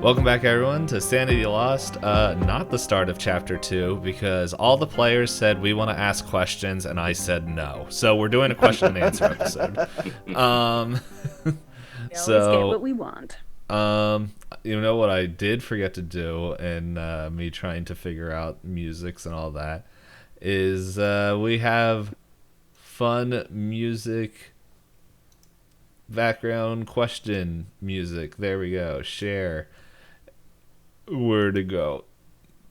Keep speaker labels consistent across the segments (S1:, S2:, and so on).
S1: Welcome back, everyone, to Sanity Lost. Not the start of Chapter 2, because all the players said we want to ask questions, and I said no. So we're doing a question and answer episode.
S2: We always get what we want.
S1: You know what I did forget to do in me trying to figure out musics and all that is we have fun music, background question music. There we go. Share. Where to go?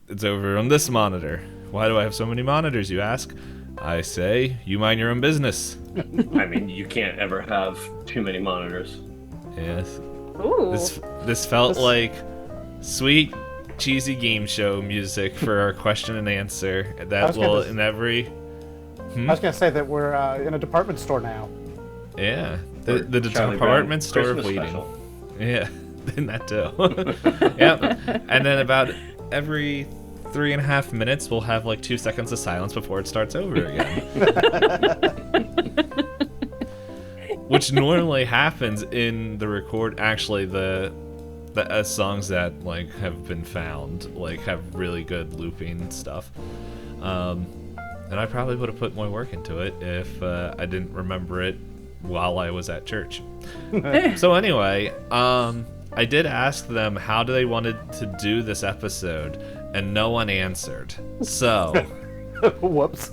S1: It's over on this monitor. Why do I have so many monitors, you ask? I say, you mind your own business.
S3: I mean, you can't ever have too many monitors.
S1: Yes.
S2: Ooh.
S1: This felt like sweet, cheesy game show music for our question and answer. That will in every.
S4: I was gonna say that we're in a department store now.
S1: Yeah, the
S3: Charlie
S1: department
S3: Brown
S1: store of
S3: Christmas
S1: waiting.
S3: special.
S1: Yeah, in that too. Yep. And then about every 3.5 minutes, we'll have like 2 seconds of silence before it starts over again. Which normally happens in the record. Actually, the songs that like have been found like have really good looping stuff. And I probably would have put more work into it if I didn't remember it while I was at church. So anyway, I did ask them how do they wanted to do this episode, and no one answered. So
S4: Whoops.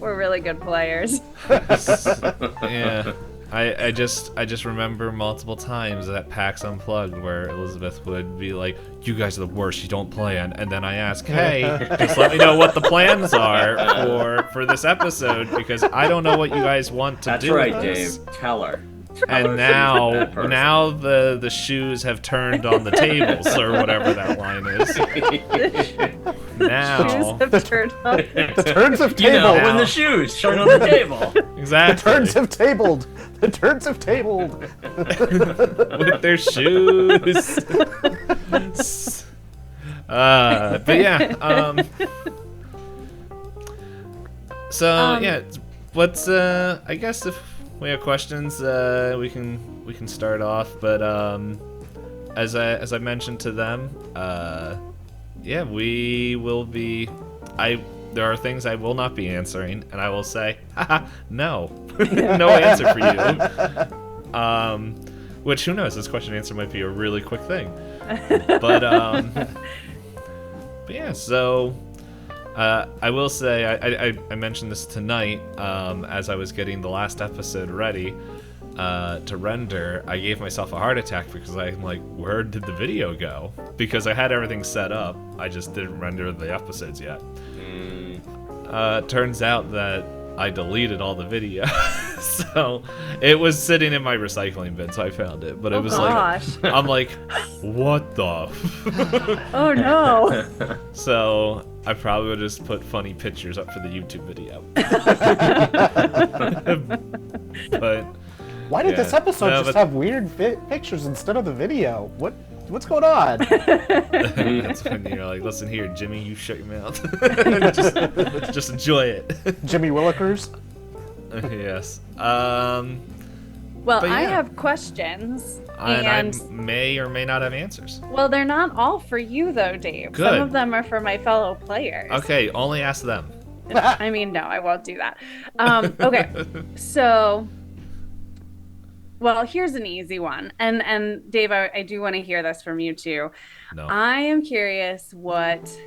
S2: We're really good players.
S1: Yeah. I just remember multiple times at PAX Unplugged where Elizabeth would be like, "You guys are the worst. You don't plan." And then I ask, "Hey, just let me know what the plans are for this episode because I don't know what you guys want to
S3: That's
S1: do."
S3: right,
S1: with this."
S3: Dave. Tell her.
S1: And now the shoes have turned on the tables or whatever that line is. Now
S2: Shoes have turned on.
S4: The turns have
S3: You know,
S4: tabled.
S3: when the shoes turn on the table.
S1: exactly
S4: The turns have tabled. The turns have tabled.
S1: with their shoes. But yeah. So yeah, let's. I guess if we have questions, we can start off. But as I mentioned to them, yeah, we will be. There are things I will not be answering, and I will say, haha, no, no answer for you. Which who knows? This question and answer might be a really quick thing. But yeah. So I will say I mentioned this tonight as I was getting the last episode ready to render. I gave myself a heart attack because I'm like, where did the video go? Because I had everything set up, I just didn't render the episodes yet. Turns out that I deleted all the video, so it was sitting in my recycling bin, so I found it. But it was
S2: gosh.
S1: like, I'm like, what the?
S2: Oh no.
S1: So I probably would just put funny pictures up for the YouTube video. But
S4: Why did this episode
S1: No,
S4: just
S1: but-
S4: have weird pictures instead of the video? What's going on?
S1: that's when you're like, listen here, Jimmy, you shut your mouth. just enjoy it.
S4: Jimmy Willikers?
S1: Yes.
S2: Well,
S1: But
S2: I
S1: yeah.
S2: have questions,
S1: And
S2: and
S1: I may or may not have answers.
S2: well, they're not all for you though, Dave.
S1: Good.
S2: Some of them are for my fellow players.
S1: Okay, only ask them.
S2: I mean, no, I won't do that. Okay, so, well, here's an easy one, and Dave, I do want to hear this from you too.
S1: No.
S2: I am curious what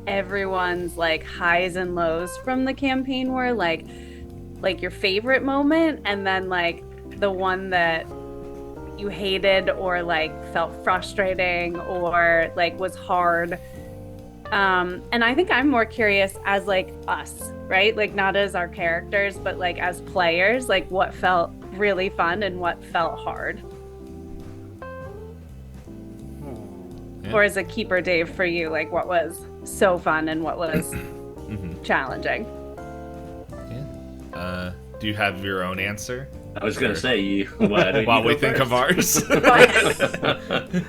S2: everyone's like highs and lows from the campaign were, like your favorite moment, and then like the one that you hated or like felt frustrating or like was hard. And I think I'm more curious as like us, right? Like not as our characters, but like as players, like what felt really fun and what felt hard.
S1: Yeah.
S2: Or as a keeper, Dave, for you, like what was so fun and what was challenging?
S1: Yeah. Do you have your own answer?
S3: I was gonna say, why don't
S1: While
S3: you
S1: we
S3: go
S1: think of
S3: first?
S1: ours.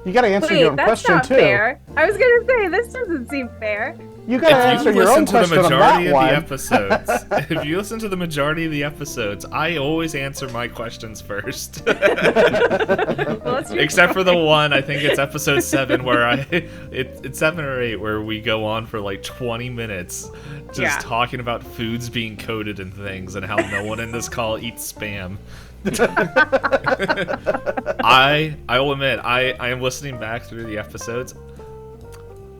S4: You gotta answer your
S2: Wait,
S4: own
S2: that's
S4: question
S2: not
S4: too.
S2: fair. I was gonna say this doesn't seem fair.
S4: You gotta
S1: If
S4: answer
S1: you
S4: your own
S1: listen to the
S4: question on
S1: majority
S4: that
S1: of
S4: one.
S1: the episodes, if you listen to the majority of the episodes, I always answer my questions first.
S2: Well, it's your
S1: Except for
S2: point.
S1: the one, I think it's episode 7 where it's 7 or 8 where we go on for like 20 minutes just
S2: Yeah.
S1: talking about foods being coated and things and how no one in this call eats spam. I will admit I am listening back through the episodes.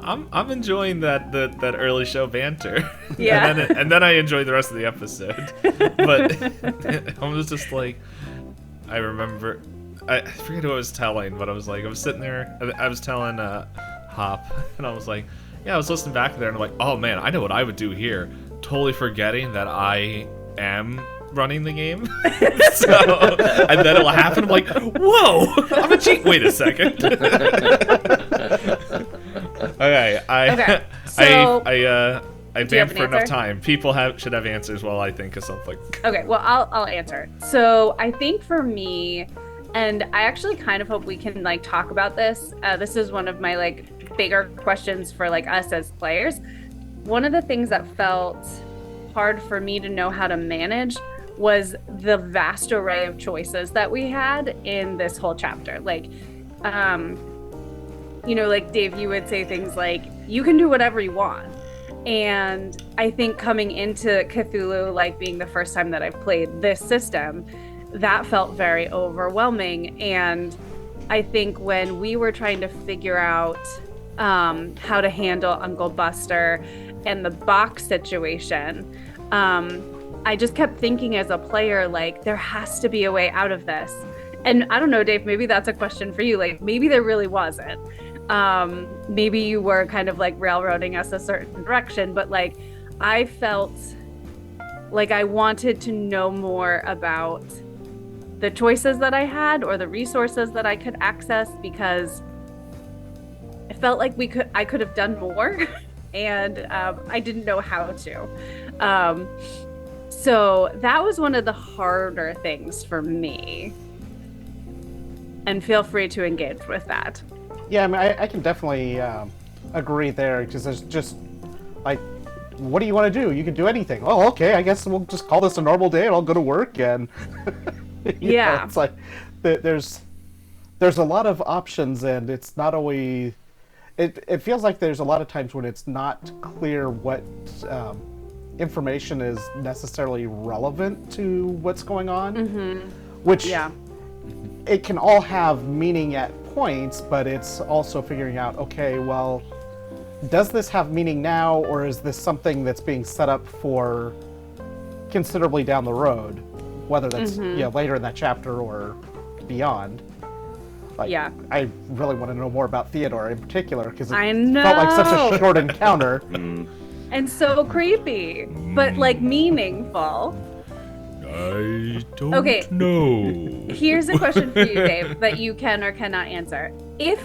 S1: I'm enjoying that early show banter.
S2: Yeah.
S1: and then I enjoy the rest of the episode. But I was just like, I remember, I forget who I was telling, but I was sitting there, I was telling Hop, and I was like, yeah, I was listening back there, and I'm like, oh man, I know what I would do here. Totally forgetting that I am running the game. So, and then it'll happen. I'm like, whoa, I'm a cheat. Wait a second. Okay,
S2: Okay, so
S1: I
S2: do you have
S1: banned
S2: an
S1: for enough
S2: answer?
S1: time. People should have answers while I think of something.
S2: Okay, well, I'll answer. So I think for me, and I actually kind of hope we can like talk about this. This is one of my like bigger questions for like us as players. One of the things that felt hard for me to know how to manage was the vast array of choices that we had in this whole chapter. Like, you know, like Dave, you would say things like, you can do whatever you want. And I think coming into Cthulhu, like being the first time that I've played this system, that felt very overwhelming. And I think when we were trying to figure out how to handle Uncle Buster and the box situation, I just kept thinking as a player, like, there has to be a way out of this. And I don't know, Dave, maybe that's a question for you. Like, maybe there really wasn't. Maybe you were kind of like railroading us a certain direction, but like, I felt like I wanted to know more about the choices that I had or the resources that I could access, because I felt like I could have done more and I didn't know how to. So that was one of the harder things for me. And feel free to engage with that.
S4: Yeah, I mean, I can definitely agree there, because there's just, like, what do you want to do? You can do anything. Oh, okay, I guess we'll just call this a normal day and I'll go to work, and you know,
S2: Yeah.
S4: it's like, there's a lot of options, and it's not always, it feels like there's a lot of times when it's not clear what information is necessarily relevant to what's going on, which
S2: Yeah.
S4: it can all have meaning at points, but it's also figuring out, okay, well, does this have meaning now, or is this something that's being set up for considerably down the road, whether that's later in that chapter or beyond. Like,
S2: Yeah.
S4: I really want to know more about Theodore in particular, because it
S2: I
S4: felt like such
S2: know.
S4: a short encounter.
S2: And so creepy, but like meaningful.
S1: I don't
S2: Okay.
S1: know.
S2: Here's a question for you, Dave, that you can or cannot answer. If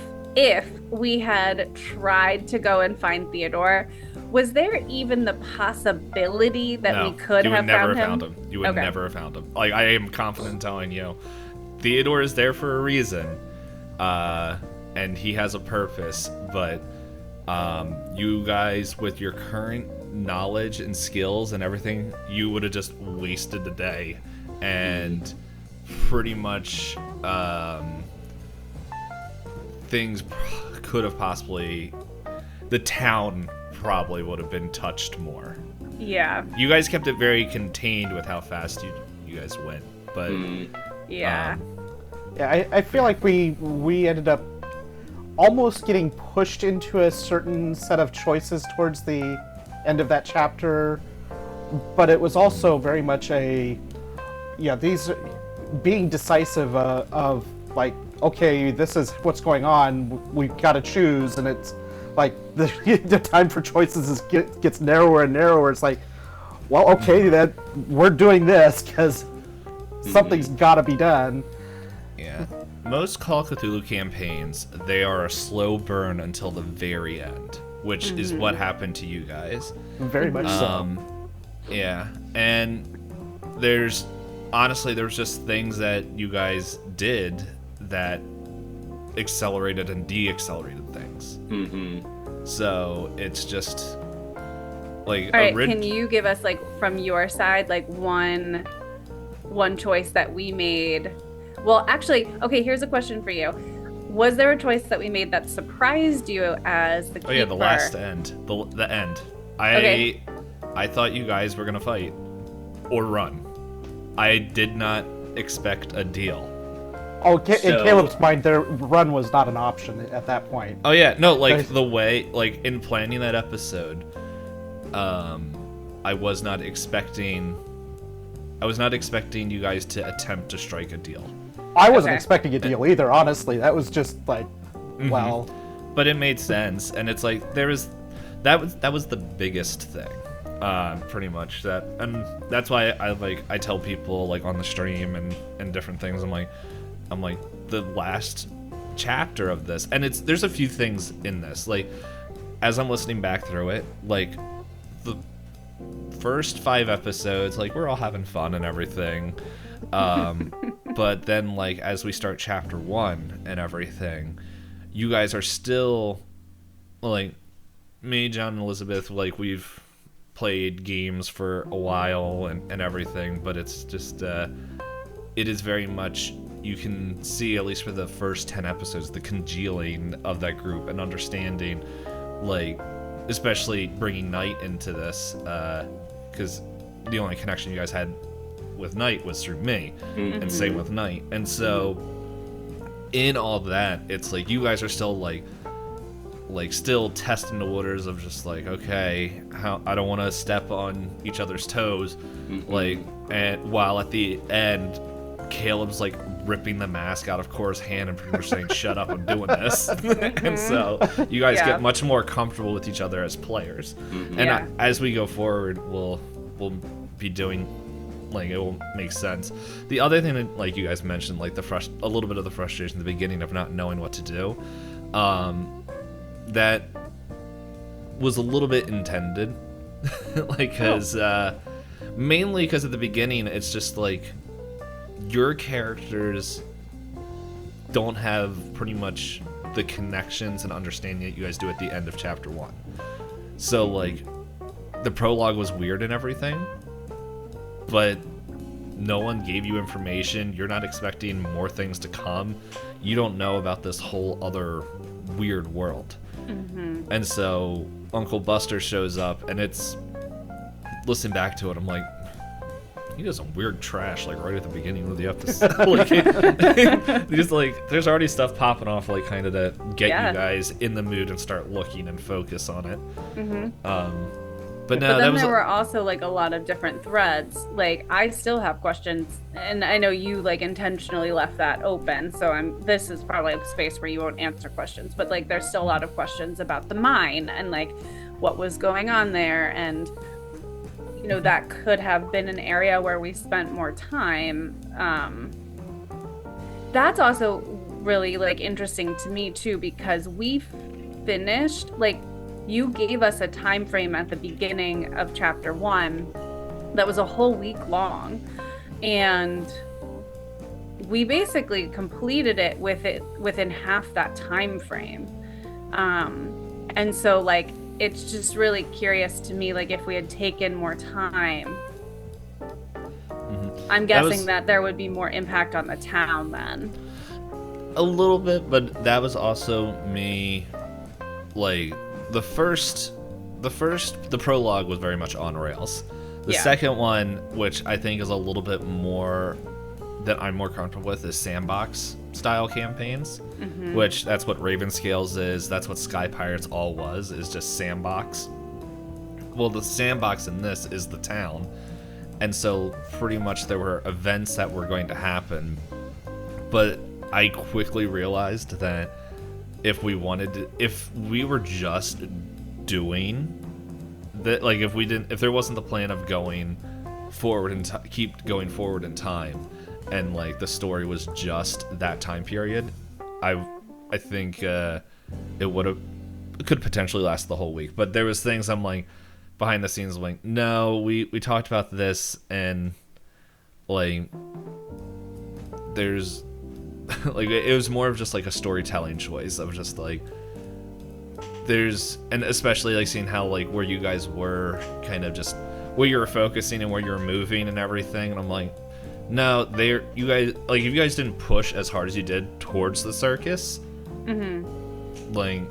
S2: we had tried to go and find Theodore, was there even the possibility that
S1: No,
S2: we could
S1: you would
S2: have
S1: never
S2: found him?
S1: have found him. You would
S2: Okay.
S1: never have found him. Like, I am confident in telling you, Theodore is there for a reason, and he has a purpose. But you guys, with your current knowledge and skills and everything, you would have just wasted the day, and pretty much things could have possibly, the town probably would have been touched more.
S2: Yeah.
S1: You guys kept it very contained with how fast you guys went, but
S2: Yeah.
S4: Yeah, I feel like we ended up almost getting pushed into a certain set of choices towards the end of that chapter, but it was also very much these being decisive of like, okay, this is what's going on, we've got to choose, and it's like the time for choices gets narrower and narrower. It's like, well, okay, that we're doing this because something's got to be done.
S1: yeah. Most Call of Cthulhu campaigns, they are a slow burn until the very end, which is what happened to you guys.
S4: Very much so.
S1: Yeah, and there was just things that you guys did that accelerated and de-accelerated things. So it's just like
S2: all right, can you give us, like, from your side, like, one choice that we made? Well, actually, okay, here's a question for you. Was there a choice that we made that surprised you as the keeper?
S1: Oh yeah, the last end. The end. I thought you guys were gonna fight or run. I did not expect a deal.
S4: Oh, in Caleb's mind, their run was not an option at that point.
S1: Oh yeah, no, like the way, like in planning that episode, I was not expecting you guys to attempt to strike a deal.
S4: I wasn't expecting a deal either, honestly. That was just like, well.
S1: But it made sense, and it's like that was the biggest thing, pretty much that, and that's why I tell people, like, on the stream and different things. I'm like the last chapter of this, and there's a few things in this, like, as I'm listening back through it, like the first 5 episodes, like, we're all having fun and everything, but then, like, as we start chapter 1 and everything, you guys are still, like, me, John, and Elizabeth, like, we've played games for a while and everything, but it's just it is very much, you can see, at least for the first 10 episodes, the congealing of that group and understanding, like, especially bringing Nite into this, because the only connection you guys had with Nite was through me, and same with Nite. And so, in all that, it's like you guys are still like still testing the waters of just like, okay, how I don't want to step on each other's toes, like, and while at the end, Caleb's like ripping the mask out of Cora's hand and pretty much saying, "Shut up, I'm doing this." And so you guys get much more comfortable with each other as players, and as we go forward, we'll be doing, like, it will make sense. The other thing that, like, you guys mentioned, like, a little bit of the frustration at the beginning of not knowing what to do, that was a little bit intended, like, because mainly because at the beginning it's just like your characters don't have pretty much the connections and understanding that you guys do at the end of chapter 1. So, like, the prologue was weird and everything, but no one gave you information. You're not expecting more things to come. You don't know about this whole other weird world. And so Uncle Buster shows up, and it's, listen back to it, I'm like, he does some weird trash, like, right at the beginning of the episode. Like, just, like, there's already stuff popping off, like, kind of to get you guys in the mood and start looking and focus on it. But no,
S2: then there were also, like, a lot of different threads. Like, I still have questions, and I know you, like, intentionally left that open, so this is probably a space where you won't answer questions, but, like, there's still a lot of questions about the mine and, like, what was going on there, and, you know, that could have been an area where we spent more time. That's also really, like, interesting to me too, because we finished, like, you gave us a time frame at the beginning of chapter 1 that was a whole week long, and we basically completed it within half that time frame. And so, like, it's just really curious to me, like, if we had taken more time, I'm guessing that there would be more impact on the town then.
S1: A little bit, but that was also me, like, the prologue was very much on rails. The second one, which I think is a little bit more that I'm more comfortable with, is sandbox style campaigns, which that's what Ravenscales is. That's what Sky Pirates all was, is just sandbox. Well, the sandbox in this is the town, and so pretty much there were events that were going to happen, but I quickly realized that if we were just doing that, like, if there wasn't the plan of going forward and keep going forward in time, and, like, the story was just that time period, I think it could potentially last the whole week. But there was things I'm like, behind the scenes, I'm like, no, we talked about this, and, like, there's like it was more of just like a storytelling choice. I was just like, and especially like seeing how like where you guys were, kind of just where you were focusing and where you were moving and everything, and I'm like, no, you guys, like, if you guys didn't push as hard as you did towards the circus, like,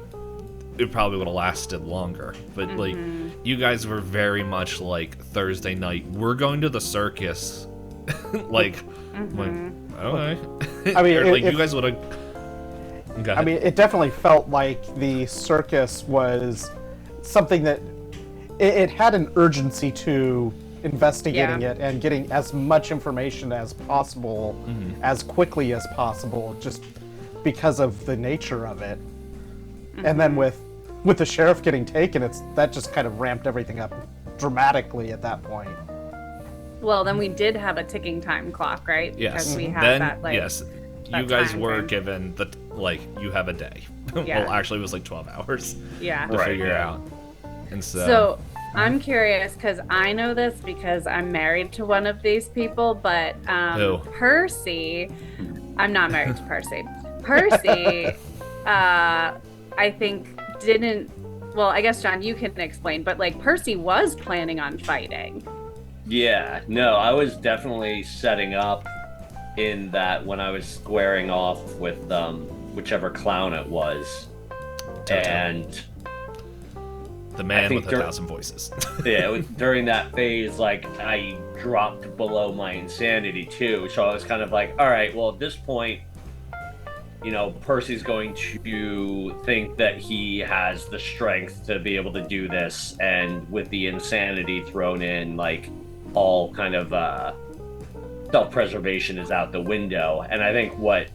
S1: it probably would have lasted longer. But like, you guys were very much like Thursday night, we're going to the circus. Like, okay.
S4: I mean,
S1: like, you guys would have.
S4: I mean, it definitely felt like the circus was something that it had an urgency to investigating it and getting as much information as possible, as quickly as possible, just because of the nature of it. And then with the sheriff getting taken, that just kind of ramped everything up dramatically at that point.
S2: Well, then we did have a ticking time clock, right?
S1: Yes.
S2: Because we had
S1: Then,
S2: that, like,
S1: yes,
S2: that
S1: you guys
S2: time
S1: were
S2: frame.
S1: given you have a day.
S2: Yeah.
S1: Well, actually, it was like 12 hours
S2: Yeah.
S1: to figure out. And
S2: So I'm curious because I know this because I'm married to one of these people, but
S1: Who?
S2: Percy, I'm not married to Percy. Percy, I think didn't. Well, I guess John, you can explain, but like Percy was planning on fighting.
S3: Yeah, no, I was definitely setting up in that when I was squaring off with whichever clown it was.
S1: Toto.
S3: And
S1: the man
S3: think
S1: with 1,000 voices.
S3: yeah, it was during that phase, like, I dropped below my insanity too. So I was kind of like, all right, well, at this point, you know, Percy's going to think that he has the strength to be able to do this, and with the insanity thrown in, like, all kind of self-preservation is out the window. And I think what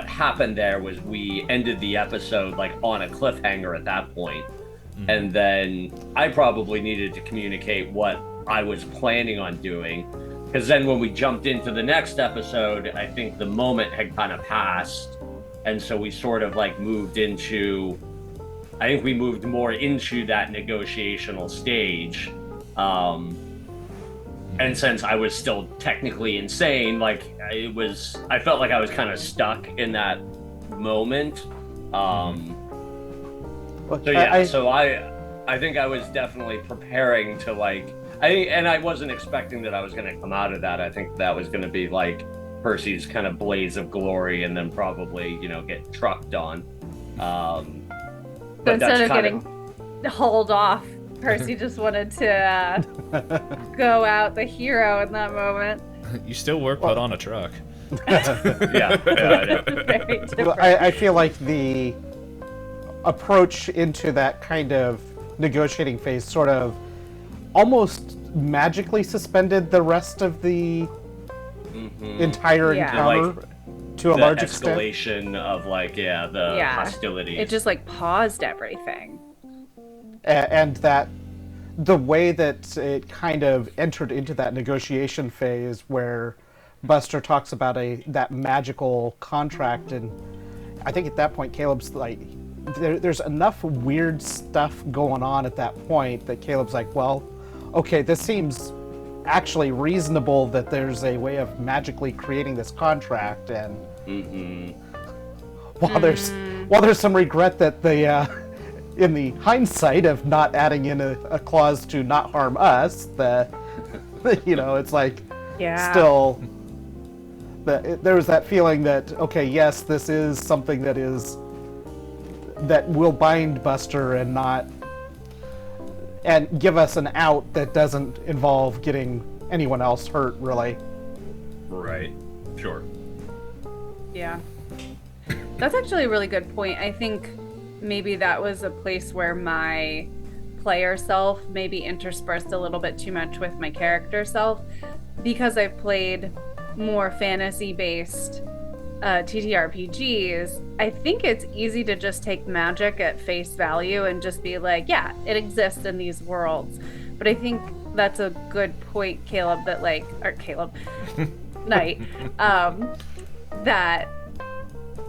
S3: happened there was we ended the episode like on a cliffhanger at that point. And then I probably needed to communicate what I was planning on doing, because then when we jumped into the next episode, I think the moment had kind of passed, and so we sort of like moved more into that negotiational stage. And since I was still technically insane, like, I felt like I was kind of stuck in that moment. So yeah, I think I was definitely preparing to, like, I wasn't expecting that I was going to come out of that. I think that was going to be like Percy's kind of blaze of glory, and then probably, you know, get trucked on.
S2: But instead of getting hauled off, Percy just wanted to go out the hero in that moment.
S1: You still were put on a truck.
S3: Yeah.
S2: Very different.
S4: I feel like the approach into that kind of negotiating phase sort of almost magically suspended the rest of the entire encounter to a large extent.
S3: Escalation of, like, the hostilities.
S2: It just like paused everything.
S4: And that the way that it kind of entered into that negotiation phase where Buster talks about that magical contract, and I think at that point Caleb's like, there's enough weird stuff going on at that point that Caleb's like, well, okay, this seems actually reasonable that there's a way of magically creating this contract. And while there's some regret that in the hindsight of not adding in a clause to not harm us, it's like still there was that feeling that, okay, yes, this is something that will bind Buster and give us an out that doesn't involve getting anyone else hurt, really.
S3: Right. Sure.
S2: Yeah. That's actually a really good point. I think maybe that was a place where my player self maybe interspersed a little bit too much with my character self, because I've played more fantasy-based TTRPGs. I think it's easy to just take magic at face value and just be like, yeah, it exists in these worlds. But I think that's a good point, Caleb, Nite, that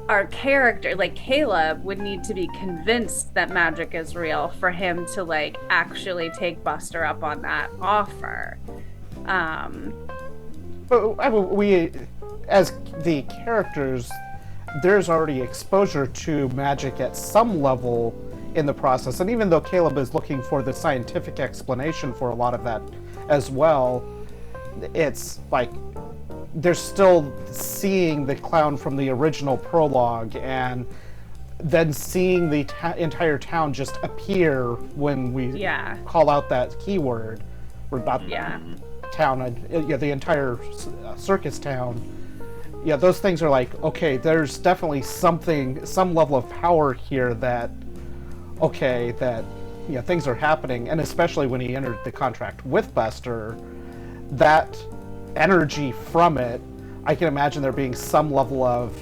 S2: our character, like Caleb, would need to be convinced that magic is real for him to, like, actually take Buster up on that offer.
S4: But we, as the characters, there's already exposure to magic at some level in the process. And even though Caleb is looking for the scientific explanation for a lot of that as well, it's like they're still seeing the clown from the original prologue, and then seeing the entire town just appear when we call out that keyword, or not town, the entire circus town. Yeah, those things are like, okay, there's definitely some level of power here that things are happening. And especially when he entered the contract with Buster, that energy from it, I can imagine there being some level of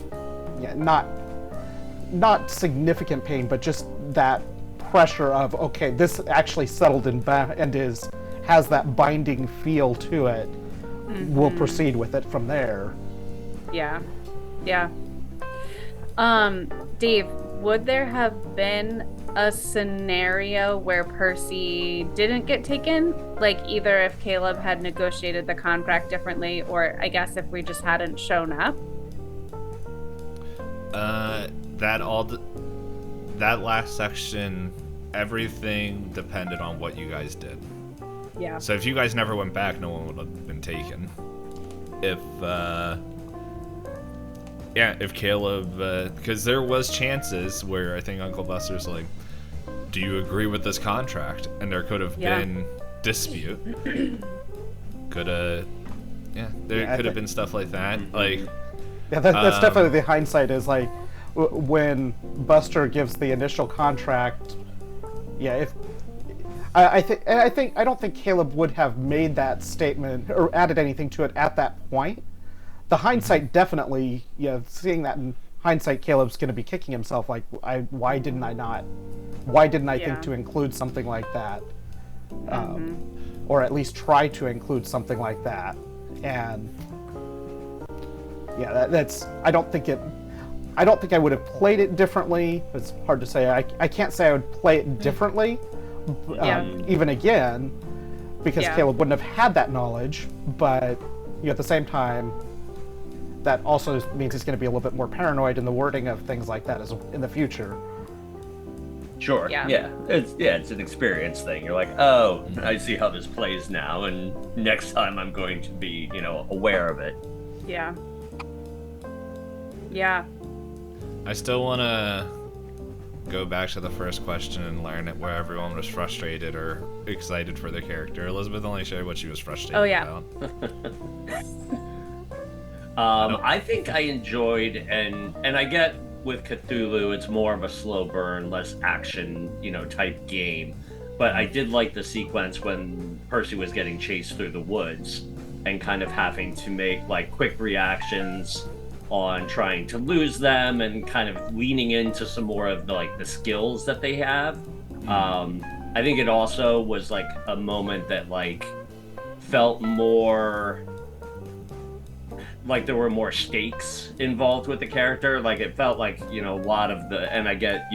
S4: not significant pain, but just that pressure of, okay, this actually settled and has that binding feel to it. We'll proceed with it from there.
S2: Yeah. Dave, would there have been a scenario where Percy didn't get taken? Like either if Caleb had negotiated the contract differently, or I guess if we just hadn't shown up?
S1: That last section, everything depended on what you guys did.
S2: Yeah.
S1: So if you guys never went back, no one would have been taken. If Caleb, because there was chances where I think Uncle Buster's like, do you agree with this contract? And there could have been dispute. There could have been stuff like that. Like,
S4: yeah, that's definitely the hindsight is like, when Buster gives the initial contract, I don't think Caleb would have made that statement or added anything to it at that point. The hindsight definitely, seeing that in hindsight, Caleb's going to be kicking himself like, why didn't I think to include something like that, or at least try to include something like that? And that's I don't think I would have played it differently. It's hard to say. I can't say I would play it differently, even again, because Caleb wouldn't have had that knowledge. But at the same time, that also means he's going to be a little bit more paranoid in the wording of things like that in the future.
S3: Sure. Yeah. It's an experience thing. You're like, oh, I see how this plays now, and next time I'm going to be, aware of it.
S2: Yeah.
S1: I still want to go back to the first question and learn it where everyone was frustrated or excited for their character. Elizabeth only shared what she was frustrated about.
S3: I think I enjoyed, and I get with Cthulhu, it's more of a slow burn, less action, type game. But I did like the sequence when Percy was getting chased through the woods and kind of having to make like quick reactions on trying to lose them and kind of leaning into some more of the skills that they have. I think it also was like a moment that felt more like there were more stakes involved with the character. Like it felt like, a lot of and I get,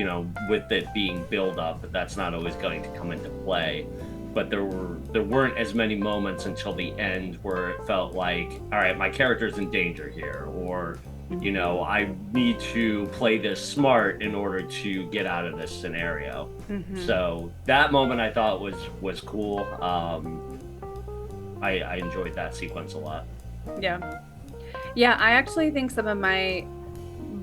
S3: with it being build up, but that's not always going to come into play. But there weren't as many moments until the end where it felt like, all right, my character's in danger here, or, I need to play this smart in order to get out of this scenario. So that moment I thought was cool. I enjoyed that sequence a lot.
S2: Yeah, I actually think some of my,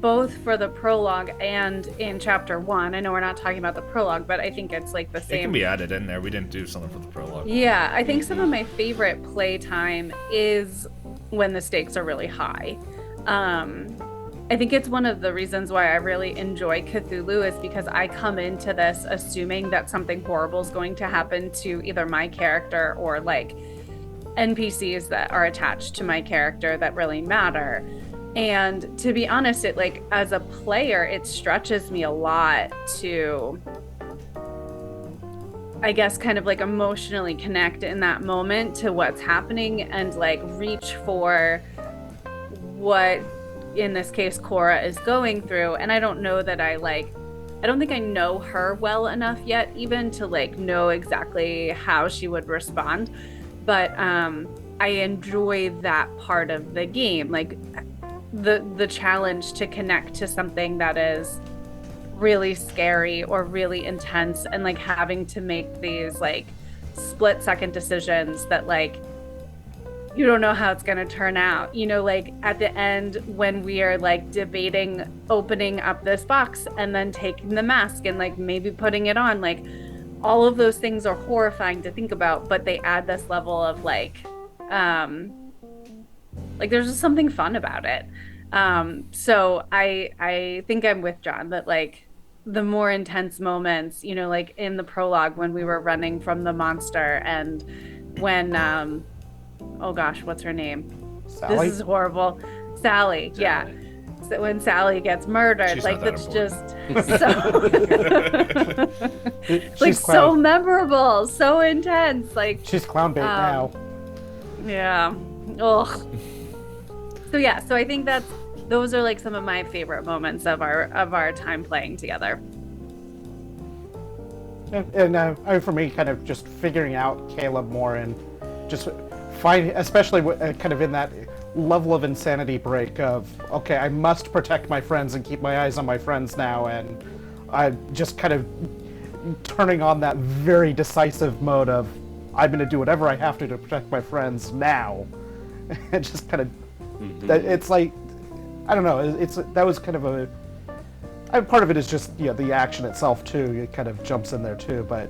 S2: both for the prologue and in chapter 1, I know we're not talking about the prologue, but I think it's like the same.
S1: It can be added in there. We didn't do something for the prologue.
S2: Yeah, I think some of my favorite playtime is when the stakes are really high. I think it's one of the reasons why I really enjoy Cthulhu is because I come into this assuming that something horrible is going to happen to either my character or NPCs that are attached to my character that really matter. And to be honest, it as a player, it stretches me a lot to, I guess, kind of emotionally connect in that moment to what's happening and reach for what, in this case, Cora is going through. And I don't know that I don't think I know her well enough yet even to know exactly how she would respond. But I enjoy that part of the game. the challenge to connect to something that is really scary or really intense, and like having to make these like split-second decisions that like you don't know how it's going to turn out. You know, like at the end when we are like debating opening up this box and then taking the mask and like maybe putting it on, like all of those things are horrifying to think about, but they add this level of like there's just something fun about it. So I think I'm with John that like the more intense moments, you know, like in the prologue when we were running from the monster, and when oh gosh, what's her name?
S4: Sally?
S2: This is horrible. Sally. Yeah. So when Sally gets murdered,
S1: She's
S2: like
S1: not that
S2: it's just so like so
S4: clown.
S2: memorable, so intense. Like
S4: She's clown bait now.
S2: yeah. Ugh. So yeah, so I think those are like some of my favorite moments of our time playing together.
S4: And for me, kind of just figuring out Caleb more and just finding, especially kind of in that level of insanity break of, okay, I must protect my friends and keep my eyes on my friends now, and I'm just kind of turning on that very decisive mode of, I'm going to do whatever I have to protect my friends now. And just kind of, it's like, I don't know, that was kind of part of it is just, the action itself too, it kind of jumps in there too, but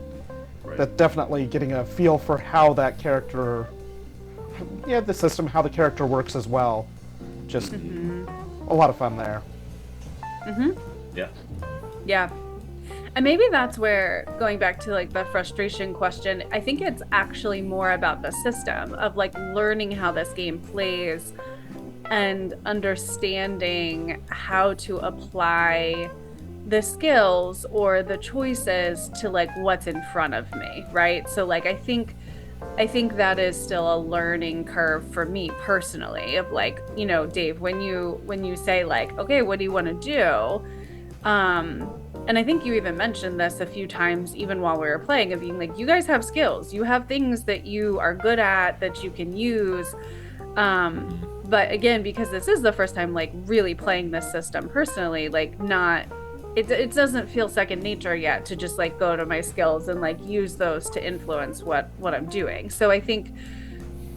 S4: that definitely getting a feel for how that character, the system, how the character works as well. Just a lot of fun there.
S3: Yeah.
S2: Yeah. And maybe that's where, going back to like the frustration question, I think it's actually more about the system of like learning how this game plays and understanding how to apply the skills or the choices to like what's in front of me, right? So like I think that is still a learning curve for me personally of like, Dave, when you say like, okay, what do you want to do? And I think you even mentioned this a few times, even while we were playing, of being like, you guys have skills, you have things that you are good at that you can use. But again, because this is the first time like really playing this system personally, like it doesn't feel second nature yet to just like go to my skills and like use those to influence what I'm doing. So I think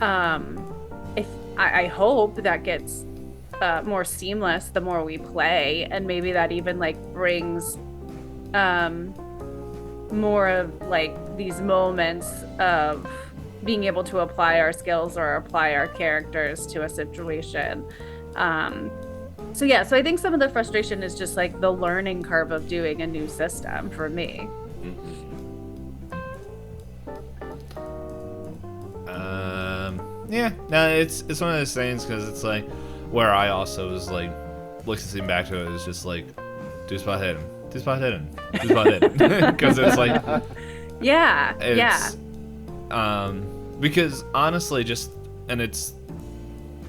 S2: I hope that gets more seamless the more we play, and maybe that even like brings more of like these moments of being able to apply our skills or apply our characters to a situation. So I think some of the frustration is just like the learning curve of doing a new system for me.
S1: It's one of those things, because it's like where I also was like looking back to it, was just like, do spot hit him, because it's like because honestly, and it's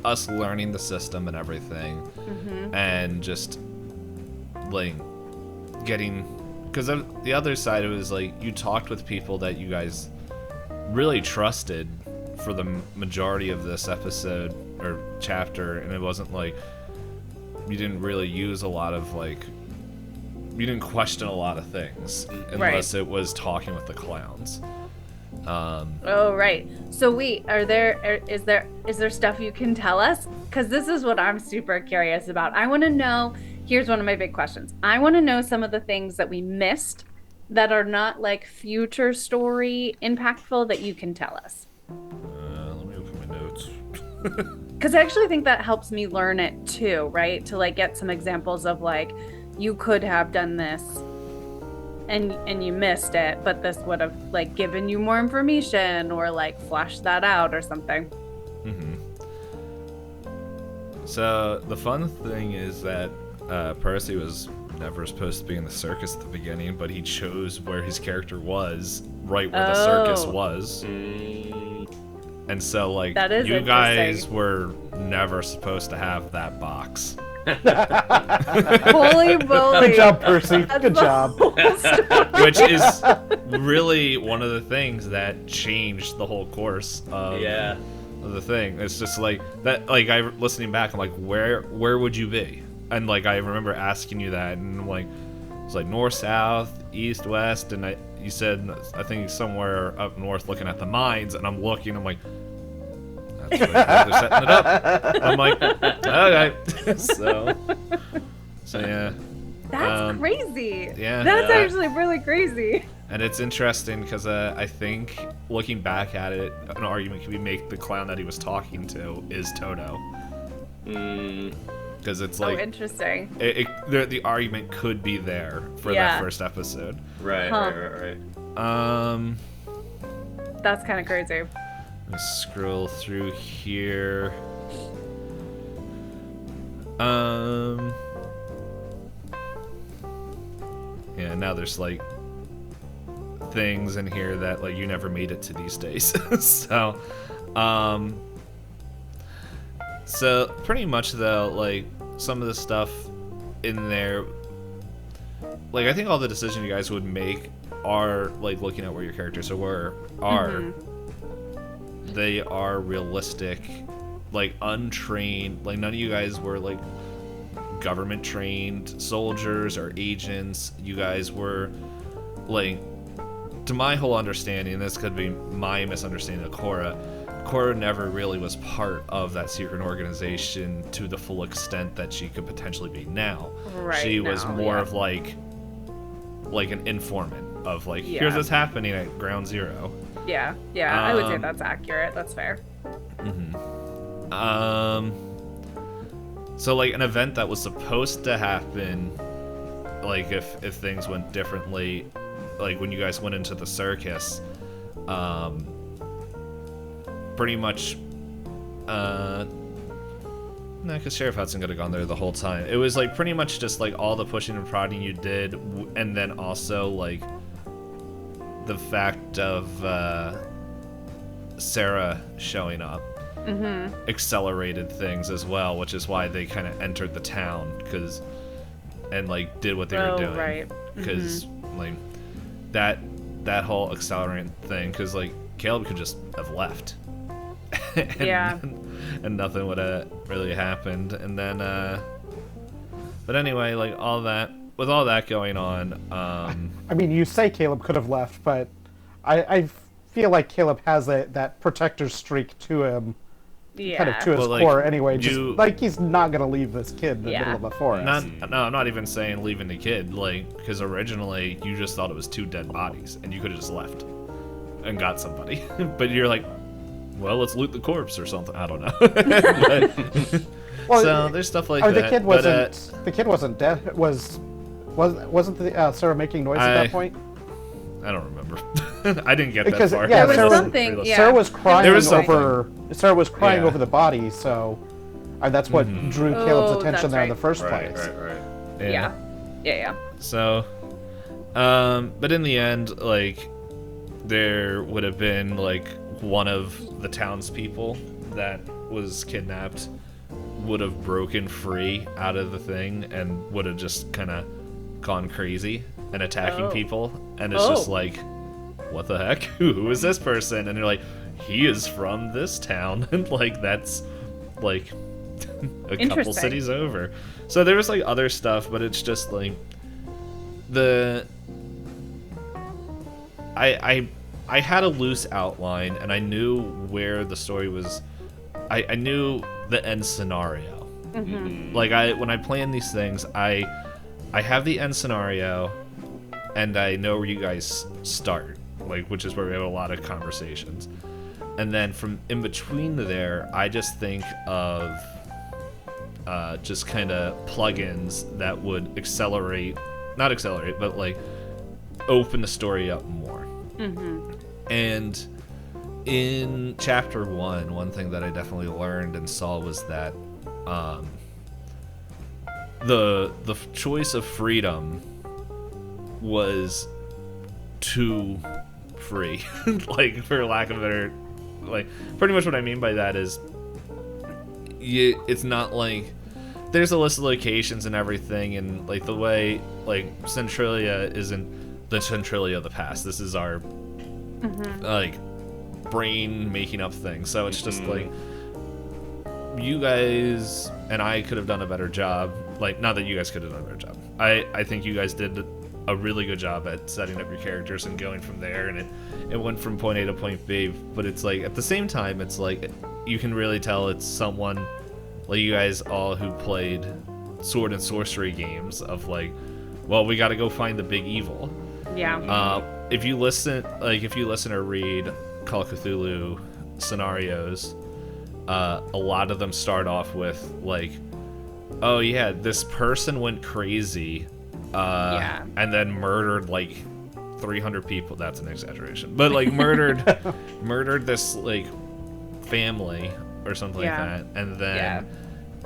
S1: us learning the system and everything, and just like getting, because the other side, it was like you talked with people that you guys really trusted for the majority of this episode or chapter, and it wasn't like you didn't really use a lot of like, you didn't question a lot of things unless it was talking with the clowns.
S2: Right. So wait, is there stuff you can tell us? Because this is what I'm super curious about. I want to know, here's one of my big questions. I want to know some of the things that we missed that are not like future story impactful that you can tell us.
S1: Let me open my notes.
S2: Because I actually think that helps me learn it too, right? To like get some examples of like, you could have done this and you missed it, but this would have like given you more information or like flashed that out or something.
S1: So the fun thing is that Percy was never supposed to be in the circus at the beginning, but he chose where his character was, right where the circus was. And so like, you guys were never supposed to have that box.
S2: Holy moly.
S4: Good job, Percy. Good job.
S1: Which is really one of the things that changed the whole course of of the thing. It's just like that. Like I listening back, I'm like, where would you be? And like I remember asking you that, and I'm like, it's like north, south, east, west, and you said I think somewhere up north, looking at the mines, and I'm looking, I'm like, that's where they're setting it up. I'm like, okay, so yeah.
S2: That's crazy.
S1: Yeah.
S2: That's actually really crazy.
S1: And it's interesting because I think looking back at it, an argument can be made the clown that he was talking to is Toto. Because it's like,
S2: interesting.
S1: The argument could be there for that first episode.
S3: Right.
S2: That's kind of crazy.
S1: Let me scroll through here. Yeah, now there's like things in here that like you never made it to these days. So pretty much though, like some of the stuff in there, like I think all the decisions you guys would make are like looking at where your characters are they are realistic, like untrained, like none of you guys were like government trained soldiers or agents. You guys were like, to my whole understanding, this could be my misunderstanding of Cora never really was part of that secret organization to the full extent that she could potentially be now. She was more of like an informant of like, here's what's happening at ground zero.
S2: Yeah, I would say that's accurate. That's fair.
S1: So like an event that was supposed to happen, like if things went differently, like when you guys went into the circus, pretty much, no, because Sheriff Hudson could have gone there the whole time. It was like pretty much just like all the pushing and prodding you did, and then also like the fact of Sarah showing up accelerated things as well, which is why they kind of entered the town and like did what they were doing.
S2: Right.
S1: Because like that whole accelerant thing, because like Caleb could just have left. And nothing would have really happened. And then but anyway, like with all that going on,
S4: I mean, you say Caleb could have left, but I feel like Caleb has that protector streak to him, kind of to his core anyway. Just like he's not gonna leave this kid in the middle of a forest.
S1: No, I'm not even saying leaving the kid, like, because originally you just thought it was 2 dead bodies, and you could have just left and got somebody. But you're like, well, let's loot the corpse or something. I don't know. Well, so there's stuff like that.
S4: The kid wasn't dead. Wasn't the Sarah making noise at that point?
S1: I don't remember. I didn't get
S4: because,
S1: that far.
S4: Yeah,
S2: there was something. Yeah.
S4: Sarah was crying over the body, so that's what drew Caleb's attention there in the first place.
S1: Right.
S2: Yeah.
S1: So, but in the end, like, there would have been like one of the townspeople that was kidnapped would have broken free out of the thing and would have just kind of gone crazy and attacking people, and it's just like, what the heck? Who is this person? And you're like, he is from this town, and like that's like a couple cities over. So there was like other stuff, but it's just like I had a loose outline, and I knew where the story was. I knew the end scenario. Like when I plan these things, I have the end scenario, and I know where you guys start, like, which is where we have a lot of conversations. And then from in between there, I just think of just kind of plugins that would not accelerate, but like open the story up more. And in chapter 1, one thing that I definitely learned and saw was that the choice of freedom was too free. Like, for lack of a better, like, pretty much what I mean by that is it's not like there's a list of locations and everything, and like the way like Centralia isn't the Centralia of the past. This is our like brain making up things. So it's just like, you guys and I could have done a better job. Like, not that you guys could have done a better job. I think you guys did a really good job at setting up your characters and going from there, and it went from point A to point B. But it's like, at the same time, it's like, you can really tell it's someone like you guys all who played sword and sorcery games of like, well, we got to go find the big evil.
S2: Yeah.
S1: If you listen or read Call of Cthulhu scenarios, a lot of them start off with like, oh yeah, this person went crazy, and then murdered like 300 people. That's an exaggeration, but like murdered this like family or something like that,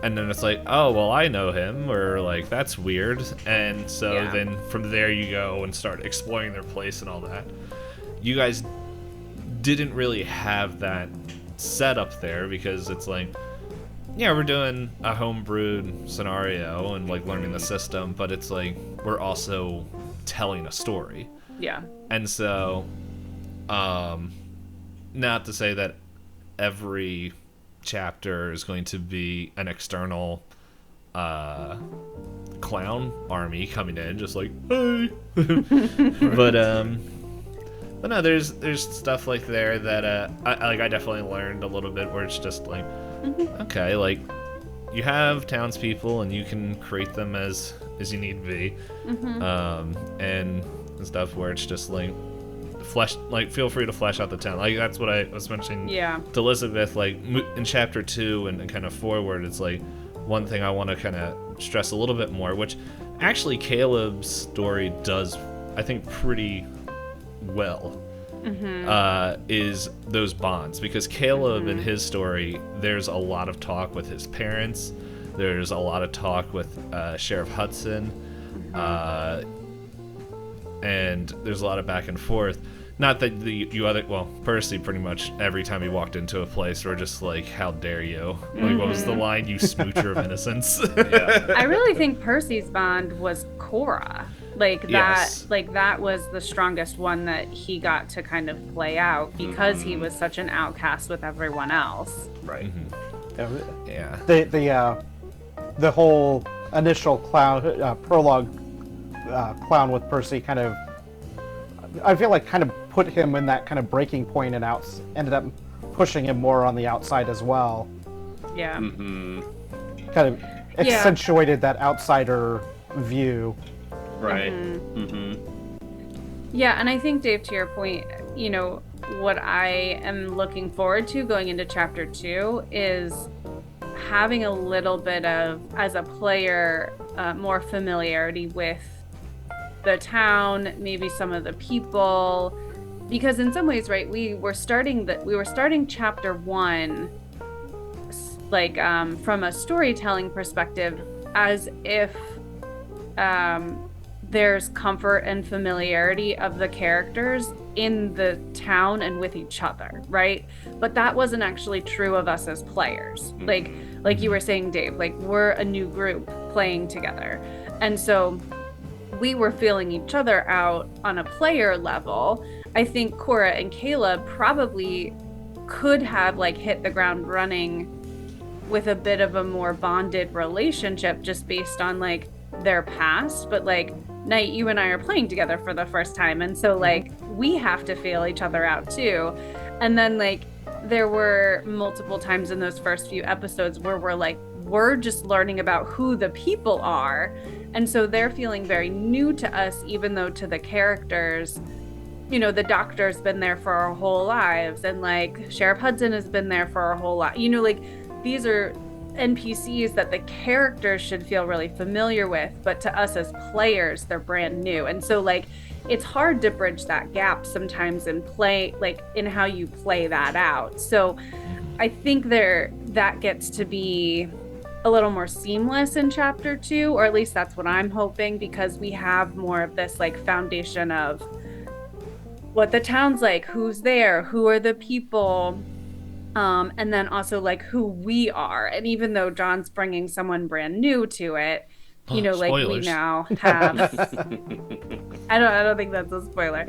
S1: and then it's like, oh well, I know him, or like, that's weird, and so then from there you go and start exploring their place and all that. You guys didn't really have that setup there, because it's like, yeah, we're doing a homebrewed scenario and like learning the system, but it's like, we're also telling a story.
S2: Yeah.
S1: And so, not to say that every chapter is going to be an external clown army coming in, just like, hey. But no, there's stuff like there that I definitely learned a little bit, where it's just like, okay, like, you have townspeople and you can create them as you need be, and stuff where it's just like, feel free to flesh out the town. Like, that's what I was mentioning to Elizabeth, like, in chapter 2 and kind of forward. It's like, one thing I want to kind of stress a little bit more, which actually Caleb's story does, I think, pretty well, is those bonds. Because Caleb, in his story, there's a lot of talk with his parents, there's a lot of talk with Sheriff Hudson, and there's a lot of back and forth. Not that Percy, pretty much every time he walked into a place, we're just like, how dare you? Like, what was the line? You smoocher of innocence.
S2: I really think Percy's bond was Cora. Like, that was the strongest one that he got to kind of play out, because he was such an outcast with everyone else.
S3: Right.
S4: Yeah. The whole initial prologue clown with Percy kind of, I feel like, kind of put him in that kind of breaking point, and ended up pushing him more on the outside as well.
S2: Yeah.
S4: Kind of accentuated that outsider view.
S3: Right.
S2: Yeah, and I think, Dave, to your point, you know, what I am looking forward to going into chapter 2 is having a little bit of, as a player, more familiarity with the town, maybe some of the people, because in some ways, right, we were starting chapter 1 like from a storytelling perspective, as if there's comfort and familiarity of the characters in the town and with each other, right? But that wasn't actually true of us as players. Like you were saying, Dave, like, we're a new group playing together, and so we were feeling each other out on a player level. I think Cora and Caleb probably could have like hit the ground running with a bit of a more bonded relationship, just based on like their past. But like, Nite, you and I are playing together for the first time, and so like, we have to feel each other out too. And then like, there were multiple times in those first few episodes where we're just learning about who the people are, and so they're feeling very new to us, even though to the characters, you know, the doctor's been there for our whole lives, and like, Sheriff Hudson has been there for our whole life. You know, like, these are NPCs that the characters should feel really familiar with, but to us as players, they're brand new. And so like, it's hard to bridge that gap sometimes in play, like in how you play that out. So I think that gets to be a little more seamless in chapter 2, or at least that's what I'm hoping, because we have more of this like foundation of what the town's like, who's there, who are the people, and then also like who we are. And even though John's bringing someone brand new to it, you know, like, we now have I don't think that's a spoiler.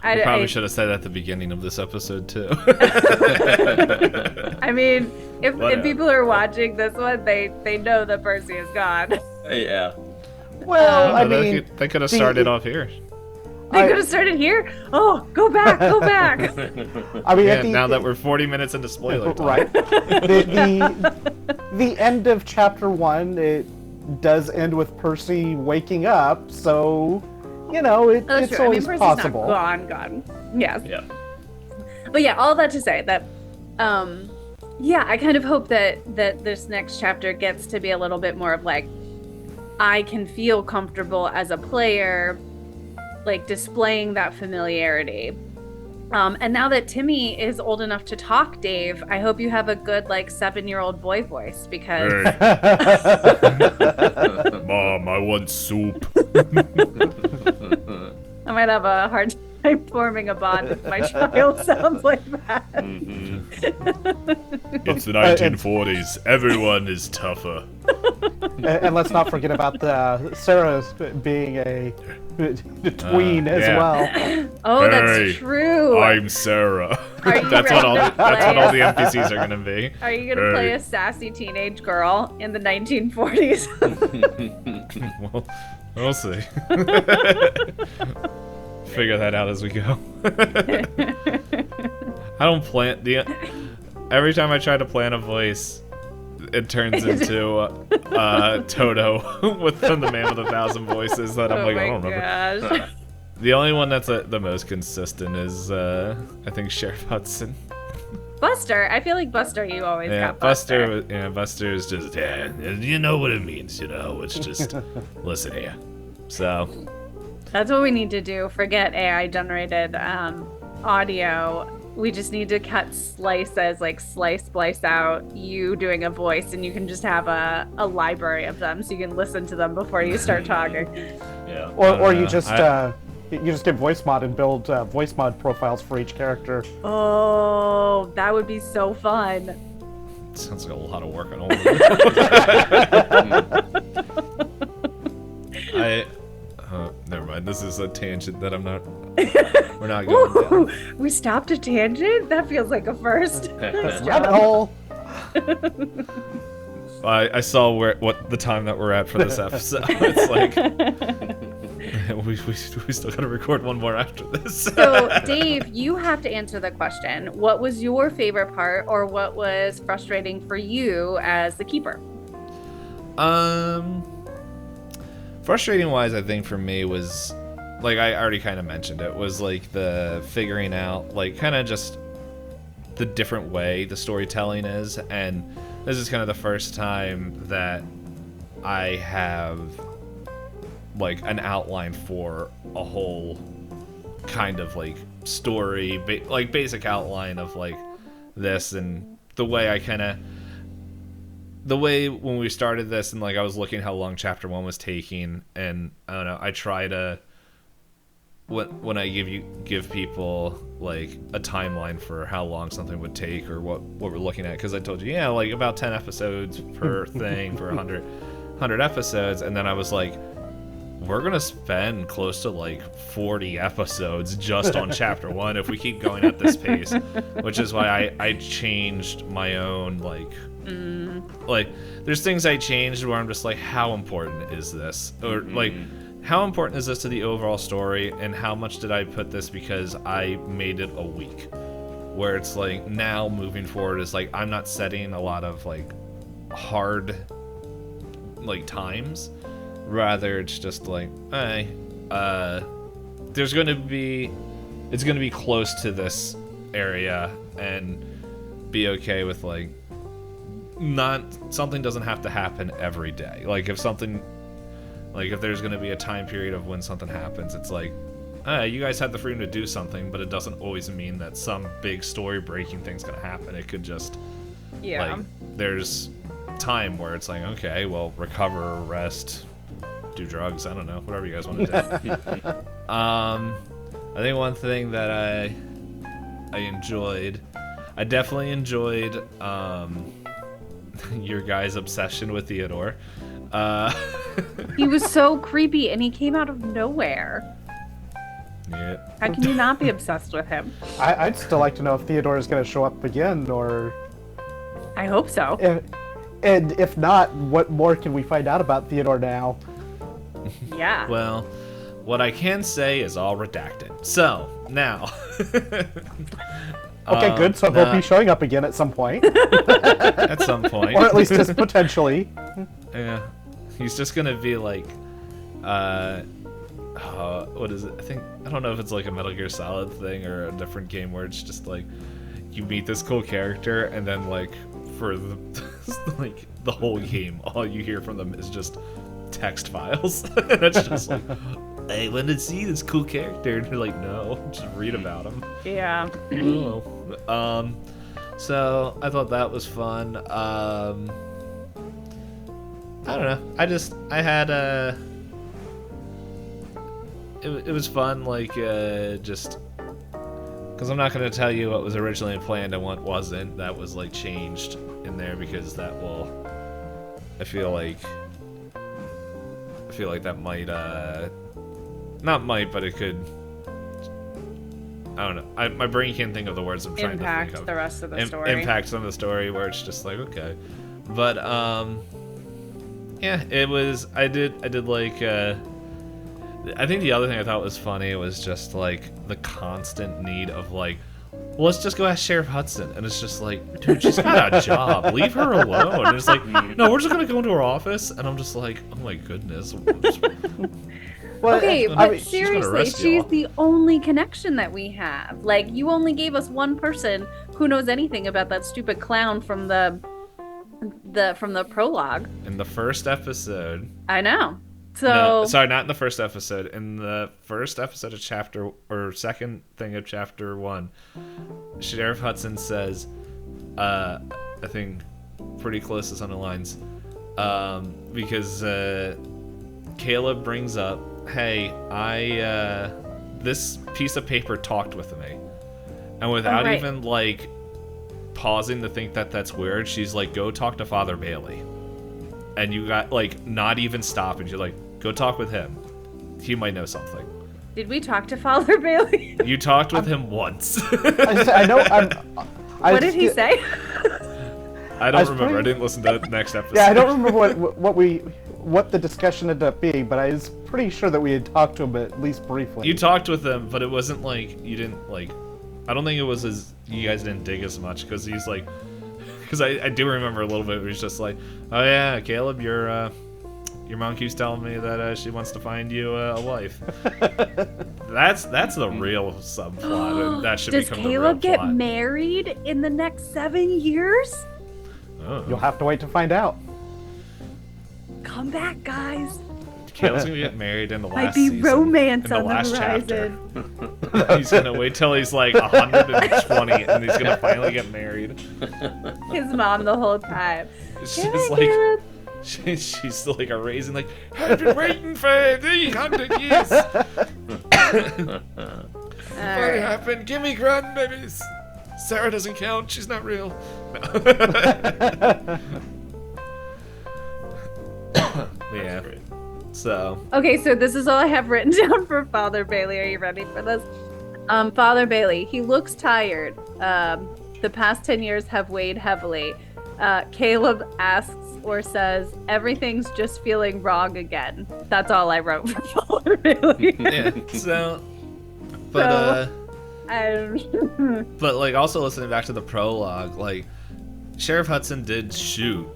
S1: I probably should have said that at the beginning of this episode too.
S2: I mean, if people are watching this one, they know that Percy is gone.
S3: Yeah.
S4: Well, I mean,
S1: they could have started off here.
S2: They could have started here. Oh, go back.
S4: I mean,
S1: yeah, now that we're 40 minutes into spoiler time.
S4: Right. The end of chapter 1, it does end with Percy waking up, so it's
S2: true.
S4: always
S2: Percy's
S4: possible.
S2: Not gone. Yes.
S3: Yeah.
S2: But yeah, all that to say that, I kind of hope that this next chapter gets to be a little bit more of like, I can feel comfortable as a player, like displaying that familiarity. And now that Timmy is old enough to talk, Dave, I hope you have a good 7-year-old boy voice because.
S1: Mom, I want soup.
S2: I might have a hard time forming a bond if my child sounds like that.
S1: It's the 1940s. Everyone is tougher.
S4: And let's not forget about Sarah being a tween as well.
S2: Oh, that's true.
S1: I'm Sarah.
S2: Are you
S1: that's what all the NPCs are gonna be.
S2: Are you gonna play a sassy teenage girl in the 1940s?
S1: Well, we'll see. Figure that out as we go. I don't plan every time I try to plan a voice, it turns into Toto with the Man with 1,000 Voices that I'm I don't remember.
S2: Gosh.
S1: The only one that's the most consistent is I think Sheriff Hudson.
S2: Buster. I feel like Buster, you always got Buster.
S1: Buster is just you know what it means, it's just listen here. So
S2: that's what we need to do. Forget AI generated audio. We just need to cut slices, splice out you doing a voice, and you can just have a library of them, so you can listen to them before you start talking.
S3: Yeah.
S4: Or you just get voice mod and build voice mod profiles for each character.
S2: Oh, that would be so fun.
S1: It sounds like a lot of work on all of never mind. This is a tangent that I'm not. We're not going down.
S2: We stopped a tangent? That feels like a first.
S4: Rabbit hole.
S1: I saw what the time that we're at for this episode. It's like we still got to record one more after this.
S2: So, Dave, you have to answer the question. What was your favorite part, or what was frustrating for you as the keeper?
S1: Frustrating wise, I think for me was, like I already kind of mentioned it, was like the figuring out, like kind of just the different way the storytelling is. And this is kind of the first time that I have like an outline for a whole kind of like story, like basic outline of like this, and the way I kind of, the way when we started this and like I was looking how long chapter 1 was taking, and I don't know, I try to when I give people like a timeline for how long something would take or what we're looking at, because I told you like about 10 episodes per thing for 100 episodes, and then I was like, we're gonna spend close to like 40 episodes just on chapter 1 if we keep going at this pace, which is why I changed my own like there's things I changed where I'm just like, how important is this, or like how important is this to the overall story, and how much did I put this because I made it a week, where it's like now moving forward is like I'm not setting a lot of like hard like times, rather it's just like it's gonna be close to this area, and be okay with like something doesn't have to happen every day. Like if there's going to be a time period of when something happens, it's like, you guys have the freedom to do something, but it doesn't always mean that some big story breaking thing's going to happen. It could just, like, there's time where it's like, okay, well, recover, rest, do drugs, I don't know, whatever you guys want to do. I think one thing that I enjoyed, I definitely enjoyed your guys' obsession with Theodore.
S2: He was so creepy, and he came out of nowhere.
S1: Yeah.
S2: How can you not be obsessed with him?
S4: I'd still like to know if Theodore is going to show up again, or
S2: I hope so.
S4: and if not, what more can we find out about Theodore now?
S2: Yeah.
S1: Well, what I can say is all redacted. So, now.
S4: Okay, good. So I hope he's showing up again at some point,
S1: At some point.
S4: or at least just potentially.
S1: Yeah. He's just gonna be like, what is it? I don't know if it's like a Metal Gear Solid thing or a different game where it's just like, you meet this cool character and then like, for the, like, the whole game, all you hear from them is just text files. And it's just like, I want to see this cool character. And you're like, no, just read about him.
S2: Yeah.
S1: Oh. So I thought that was fun. I don't know. I had it was fun, like, just because I'm not going to tell you what was originally planned and what wasn't. That was like changed in there because that will. I feel like that might not might, but it could. I don't know. My brain can't think of the words I'm trying to think of.
S2: The rest of the story.
S1: Impact some of the story where it's just like, okay, but yeah, it was. I did like. I think the other thing I thought was funny was just like the constant need of like, well, let's just go ask Sheriff Hudson, and it's just like, dude, she's got a job. Leave her alone. And it's like, no, we're just gonna go into her office, and I'm just like, oh my goodness.
S4: Well,
S2: Okay,
S4: I
S2: but
S4: mean,
S2: seriously, she's the only connection that we have. Like, you only gave us one person who knows anything about that stupid clown from the prologue.
S1: In the first episode.
S2: I know. So
S1: No, sorry, not in the first episode. In the first episode of second thing of chapter 1, Sheriff Hudson says, I think pretty close to some of the lines, because Caleb brings up, hey, this piece of paper talked with me. And without even, like, pausing to think that that's weird, she's like, go talk to Father Bailey. And you got, like, not even stopping. You're like, go talk with him. He might know something.
S2: did we talk to Father Bailey?
S1: You talked with him once.
S4: I know.
S2: What did he say?
S1: I don't remember. I didn't listen to the next episode.
S4: Yeah, I don't remember what the discussion ended up being, but I was pretty sure that we had talked to him at least briefly.
S1: You talked with him, but it wasn't like you didn't like. I don't think it was as you guys didn't dig as much because he's like, because I do remember a little bit. Where he's just like, oh yeah, Caleb, your mom keeps telling me that she wants to find you a wife. That's the real subplot, and that should
S2: Does
S1: become
S2: Caleb
S1: the real
S2: get
S1: plot.
S2: married in the next 7 years?
S1: Oh.
S4: You'll have to wait to find out.
S2: Come back, guys.
S1: Caleb's gonna get married in the last
S2: Might be
S1: season,
S2: romance
S1: in the
S2: on the
S1: last
S2: horizon.
S1: chapter. He's gonna wait till he's like 120 and he's gonna finally get married.
S2: His mom the whole time.
S1: She's
S2: Caleb,
S1: like,
S2: Caleb.
S1: she's like raising like, I've been waiting for 300 years. What happened? Give me grandbabies. Sarah doesn't count. She's not real. No. Yeah. So.
S2: Okay, so this is all I have written down for Father Bailey. Are you ready for this? Father Bailey, he looks tired. The past 10 years have weighed heavily. Caleb asks or says, everything's just feeling wrong again. That's all I wrote for Father Bailey.
S1: Yeah. So. But but like also listening back to the prologue, like Sheriff Hudson did shoot,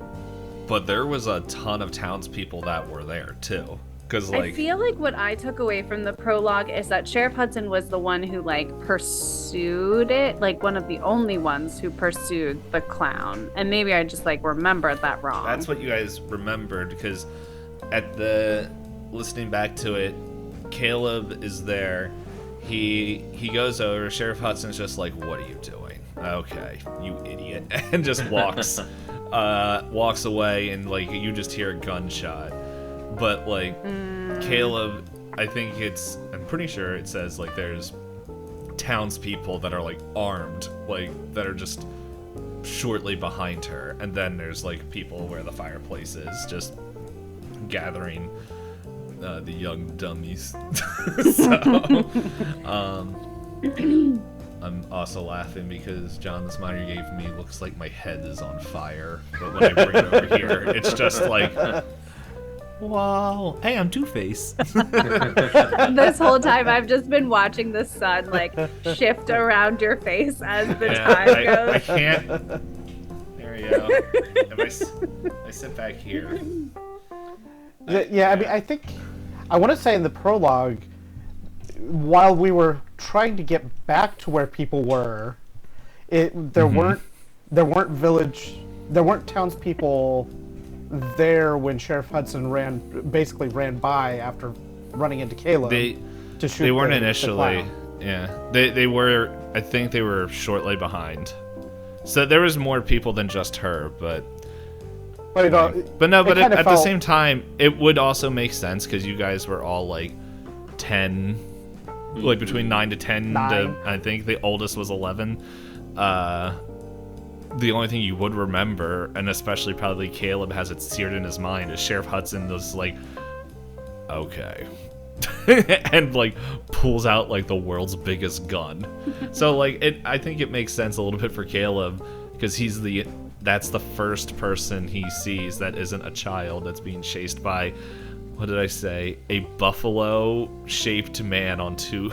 S1: but there was a ton of townspeople that were there too. Because like
S2: I feel like what I took away from the prologue is that Sheriff Hudson was the one who like pursued it, like one of the only ones who pursued the clown. And maybe I just like remembered that wrong.
S1: that's what you guys remembered because at the listening back to it, Caleb is there. He goes over. Sheriff Hudson's just like, "What are you doing?" Okay, you idiot, and just walks away, and like you just hear a gunshot. But like Caleb, I'm pretty sure it says like there's townspeople that are like armed, like that are just shortly behind her, and then there's like people where the fireplace is, just gathering the young dummies. So, I'm also laughing because John the Smiter you gave me looks like my head is on fire, but when I bring it over here, it's just like, wow, hey, I'm Two-Face.
S2: This whole time I've just been watching the sun like shift around your face as the time goes.
S1: I can't. There we go. If I sit back here.
S4: Yeah, I mean, I want to say in the prologue, while we were trying to get back to where people were, there weren't townspeople there when Sheriff Hudson basically ran by after running into Caleb to shoot.
S1: They weren't initially. Yeah, they were. I think they were shortly behind. So there was more people than just her, but at the same time, it would also make sense because you guys were all like 10, like between 9 to 10. To, I think the oldest was 11. The only thing you would remember, and especially probably Caleb has it seared in his mind, is Sheriff Hudson was like, okay. And like pulls out like the world's biggest gun. So like I think it makes sense a little bit for Caleb because that's the first person he sees that isn't a child that's being chased by, what did I say, a buffalo-shaped man on two.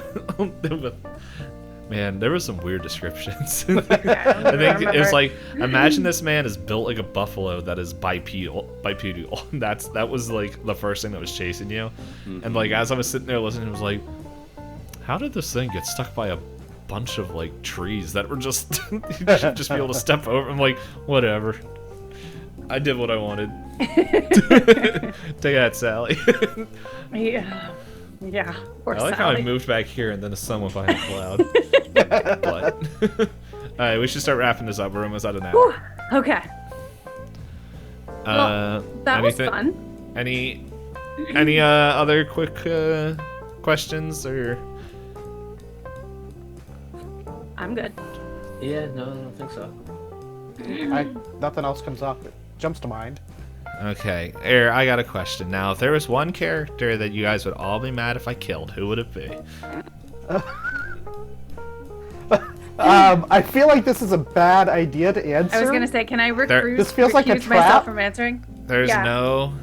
S1: Man, there were some weird descriptions. I think it was like, imagine this man is built like a buffalo that is bipedal. That was like the first thing that was chasing you. And like as I was sitting there listening, it was like, how did this thing get stuck by a bunch of like trees that were just you should just be able to step over? I'm like, whatever. I did what I wanted. Take that, Sally.
S2: Yeah, poor
S1: I like
S2: Sally.
S1: how I moved back here and then the sun went behind a cloud. But alright, we should start wrapping this up. We're almost out of an hour.
S2: Whew, okay. Well, that was fun.
S1: Any other quick questions or?
S2: I'm good.
S3: Yeah, no, I don't think so.
S4: Nothing else jumps to mind.
S1: Okay, I got a question. Now, if there was one character that you guys would all be mad if I killed, who would it be?
S4: I feel like this is a bad idea to answer.
S2: I was gonna say, can I
S4: This feels like a
S2: recuse myself
S4: trap.
S2: from answering?
S1: There's no,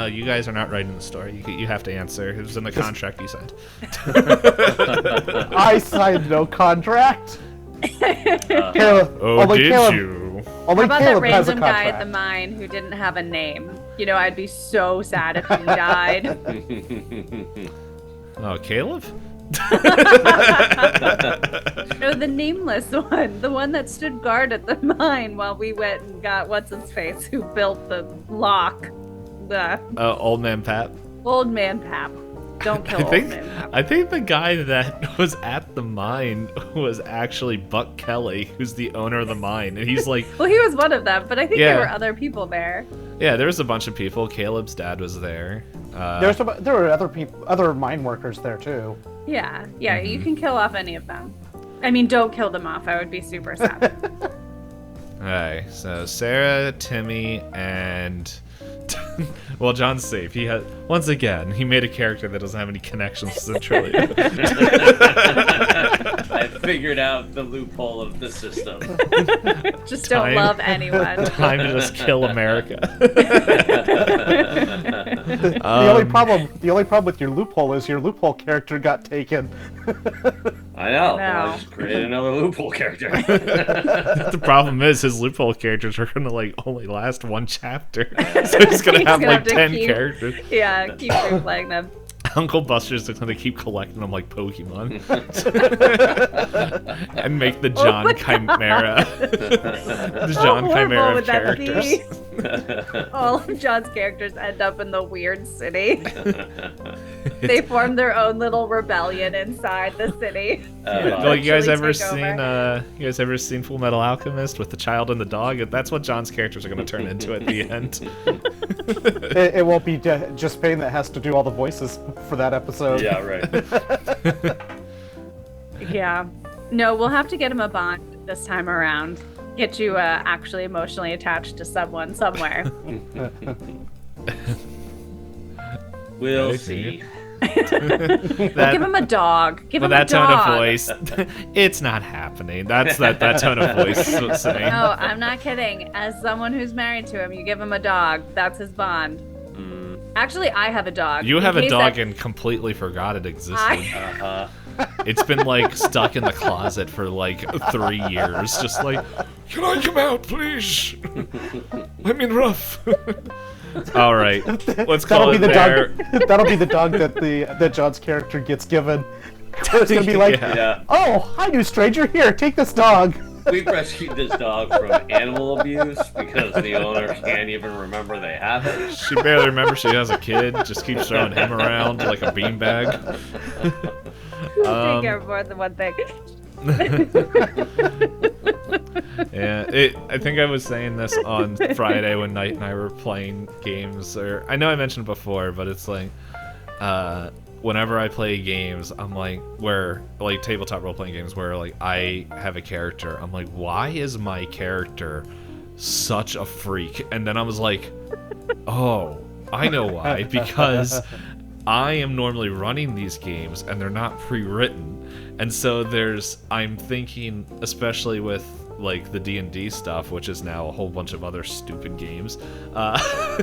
S1: you guys are not writing the story. You have to answer. It was in the contract you signed.
S4: I signed no contract.
S1: Did you?
S2: How about that
S4: Caleb has a
S2: random guy at
S4: contract.
S2: the mine who didn't have a name? You know, I'd be so sad if he died.
S1: Oh, Caleb?
S2: No, the nameless one. The one that stood guard at the mine while we went and got what's-his-face who built the lock. The
S1: Old Man Pap?
S2: Old Man Pap. Don't kill Old Man Pap.
S1: I think the guy that was at the mine was actually Buck Kelly, who's the owner of the mine. And he's like...
S2: Well, he was one of them, but I think
S1: Yeah.
S2: there were other people there.
S1: Yeah, there was a bunch of people. Caleb's dad was there.
S4: There were other mine workers there too.
S2: Yeah, you can kill off any of them. I mean, don't kill them off. I would be super sad.
S1: Alright, so Sarah, Timmy, and... well, John's safe. He had he made a character that doesn't have any connections to Centralia.
S3: I figured out the loophole of the system.
S2: Just don't love anyone.
S1: Time to just kill America.
S4: The only problem with your loophole is your loophole character got taken.
S3: I know.
S2: No.
S3: I just created another loophole character.
S1: The problem is his loophole characters are gonna like only last one chapter, so he's gonna have like 10 characters.
S2: Yeah, keep replaying them.
S1: Uncle Buster's just gonna keep collecting them like Pokemon. And make the John Chimera. The John Chimera of characters.
S2: All of John's characters end up in the weird city. They form their own little rebellion inside the city.
S1: Like you guys ever
S2: Take
S1: seen
S2: over.
S1: you guys ever seen Full Metal Alchemist with the child and the dog? That's what John's characters are gonna turn into at the end.
S4: It won't be just Payne that has to do all the voices for that episode.
S3: Yeah, right.
S2: Yeah. No, we'll have to get him a bond this time around. Get you actually emotionally attached to someone somewhere.
S3: We'll
S1: Okay,
S3: see.
S2: Well, give him a dog. Give
S1: But
S2: him a
S1: that tone
S2: dog.
S1: of voice, it's not happening. That's that tone of voice saying.
S2: No, I'm not kidding. As someone who's married to him, you give him a dog. That's his bond. Actually, I have a dog.
S1: You
S2: In
S1: have a
S2: case
S1: dog
S2: that-
S1: and completely forgot it existed.
S3: Uh-huh.
S1: It's been like stuck in the closet for like 3 years. Just like, can I come out, please? I'm in rough. All right, let's call
S4: That'll be
S1: it
S4: the
S1: there.
S4: dog. That'll be the dog that John's character gets given. It's gonna be like,
S1: Yeah.
S3: Yeah.
S4: oh, hi, new stranger. Here, take this dog.
S3: We've rescued this dog from animal abuse because the owner can't even remember they have it.
S1: She barely remembers she has a kid. Just keeps throwing him around like a beanbag.
S2: Take care of more than one thing.
S1: Yeah, I think I was saying this on Friday when Nite and I were playing games. Or I know I mentioned it before, but it's like, whenever I play games, I'm like, where like tabletop role playing games where like I have a character, I'm like, why is my character such a freak? And then I was like, oh, I know why. Because I am normally running these games and they're not pre-written, and so I'm thinking, especially with like the D&D stuff, which is now a whole bunch of other stupid games,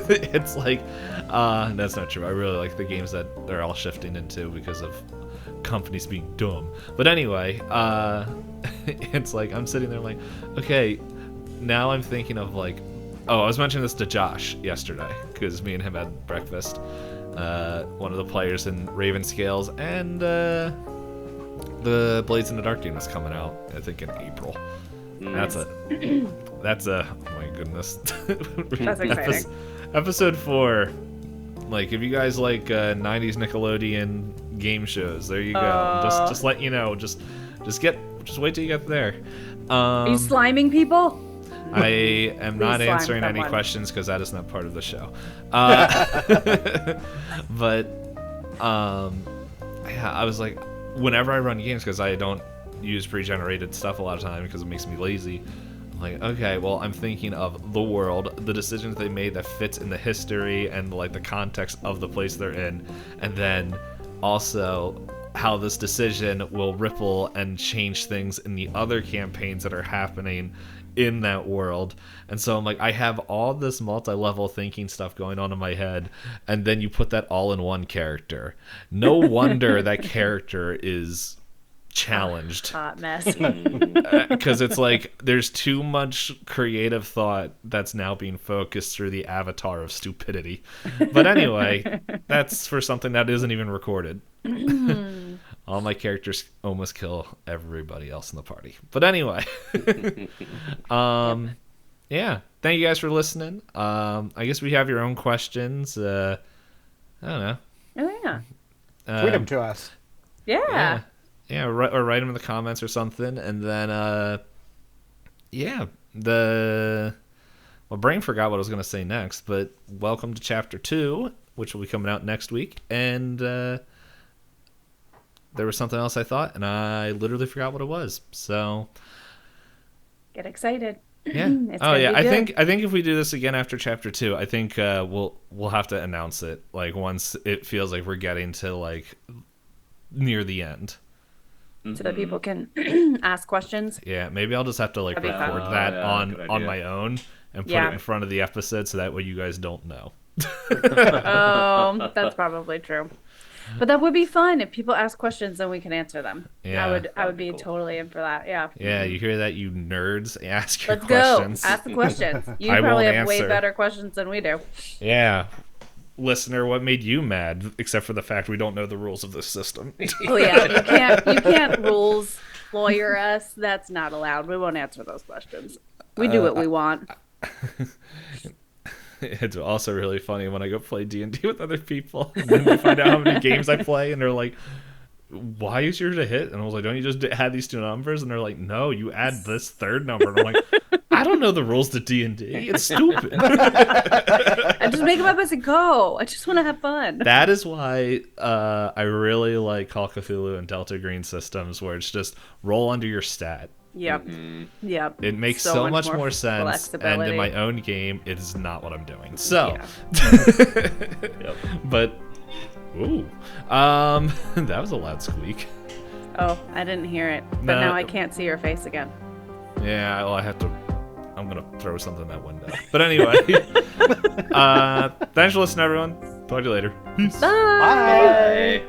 S1: it's like that's not true. I really like the games that they're all shifting into because of companies being dumb. But anyway, it's like I'm sitting there like, okay, now I'm thinking of like, oh, I was mentioning this to Josh yesterday because me and him had breakfast. One of the players in Raven Scales, and the Blades in the Dark game is coming out, I think, in April.
S3: Nice.
S1: That's a oh my goodness.
S2: That's exciting.
S1: Episode 4. Like, if you guys like 90s Nickelodeon game shows, there you go. Just let you know. Just wait till you get there.
S2: Are you sliming people?
S1: I am not
S2: Please slime
S1: answering any
S2: someone.
S1: questions because that is not part of the show. But yeah, I was like, whenever I run games, because I don't use pre-generated stuff a lot of time because it makes me lazy. I'm like, okay, well, I'm thinking of the world, the decisions they made that fits in the history and like the context of the place they're in, and then also how this decision will ripple and change things in the other campaigns that are happening in that world. And so I'm like, I have all this multi-level thinking stuff going on in my head, and then you put that all in one character. No wonder that character is challenged,
S2: Hot mess.
S1: because it's like there's too much creative thought that's now being focused through the avatar of stupidity. But anyway, that's for something that isn't even recorded. All my characters almost kill everybody else in the party. But anyway, yeah, thank you guys for listening. I guess we have your own questions. I don't know.
S2: Oh yeah.
S4: Tweet them to us.
S2: Yeah.
S1: Yeah, or write them in the comments or something, and then yeah, my brain forgot what I was going to say next, but welcome to Chapter 2, which will be coming out next week, and there was something else I thought, and I literally forgot what it was, so...
S2: Get excited.
S1: Yeah.
S2: It's
S1: Oh,
S2: gonna
S1: yeah,
S2: be
S1: I
S2: good.
S1: think if we do this again after Chapter 2, I think we'll have to announce it, like, once it feels like we're getting to, like, near the end.
S2: So that people can ask questions.
S1: Yeah, maybe I'll just have to like
S2: That'd be fun.
S1: record that
S3: yeah, good
S1: on
S3: idea.
S1: my own and put
S2: Yeah.
S1: it in front of the episode so that way you guys don't know.
S2: Oh, that's probably true. But that would be fun if people ask questions and we can answer them.
S1: Yeah.
S2: I would be
S3: Cool.
S2: totally in for that. Yeah.
S1: Yeah, you hear that, you nerds? Ask your
S2: Let's
S1: questions.
S2: go. Ask the questions. You
S1: I
S2: probably
S1: won't
S2: have way
S1: answer.
S2: better questions than we do.
S1: Yeah. Listener, what made you mad? Except for the fact we don't know the rules of this system.
S2: Oh yeah, you can't rules lawyer us. That's not allowed. We won't answer those questions. We do what we want.
S1: It's also really funny when I go play D&D with other people, and then they find out how many games I play, and they're like, why is yours a hit? And I was like, don't you just add these two numbers? And they're like, no, you add this third number. And I'm like, I don't know the rules to D&D. It's stupid.
S2: I just make them up as I go. I just want to have fun.
S1: That is why I really like Call of Cthulhu and Delta Green systems, where it's just roll under your stat.
S2: Yep. Yep.
S1: It makes so much more sense, and in
S2: flexibility.
S1: my own game, it is not what I'm doing. So,
S2: Yeah.
S1: but Ooh. That was a loud squeak.
S2: Oh, I didn't hear it. But
S1: No.
S2: now I can't see your face again.
S1: Yeah, well, I'm gonna throw something in that window. But anyway, thanks for listening, everyone. Talk to you later. Peace.
S2: Bye.
S3: Bye.